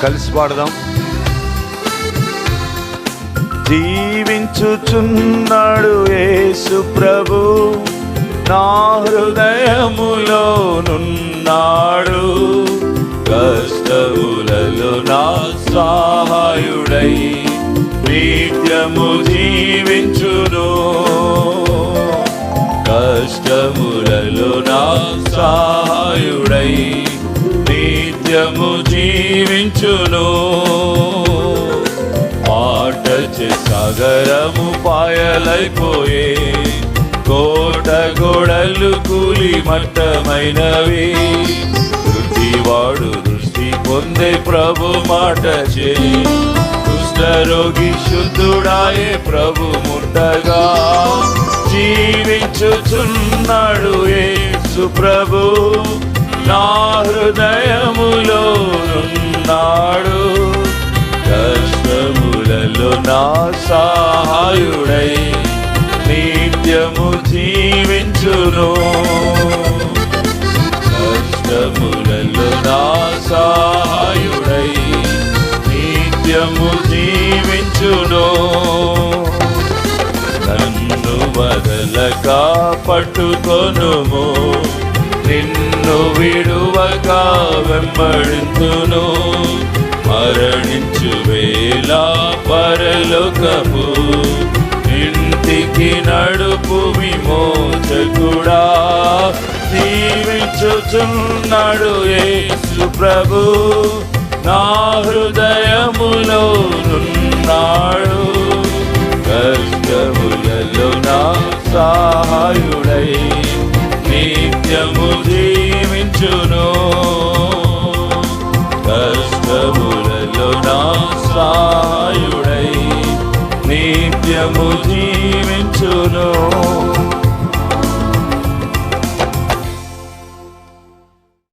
కలిసి పాడదాం. జీవించుచున్నాడు యేసు ప్రభు, నా హృదయములో నున్నాడు. కష్టములలో నా సహాయుడై నిత్యము జీవించును. కష్టములలో నా సహాయుడై నిత్యము జీవించును. ఆటచే సాగరము పాయలైపోయే, కోట గోడలు కూలి మట్టమైనవి. వృద్ధివాడు దృష్టి పొందే ప్రభు మాట చే, కుష్ఠరోగి శుద్ధుడాయే ప్రభు ముట్టగా. జీవించుచున్నాడు యేసు ప్రభు, నా హృదయములో నున్నాడు. కష్టములలో నా సహాయుడై నిత్యము జీవించును. కష్టములలో నా సహాయుడై నిత్యము జీవించును. నన్ను వదలక పట్టుకొనుము, నిన్ను విడువక వెంబడింతును. మరణించు వేళ పరలోకపు ఇంటికి నడుపు విమోచకుడా. జీవించుచున్నాడు యేసు ప్రభు, నా హృదయములో నున్నాడు. కష్టములలో నా సహాయుడై నిత్యము జీవించును. కష్టములలో నా సహాయుడై నిత్యము జీవించును.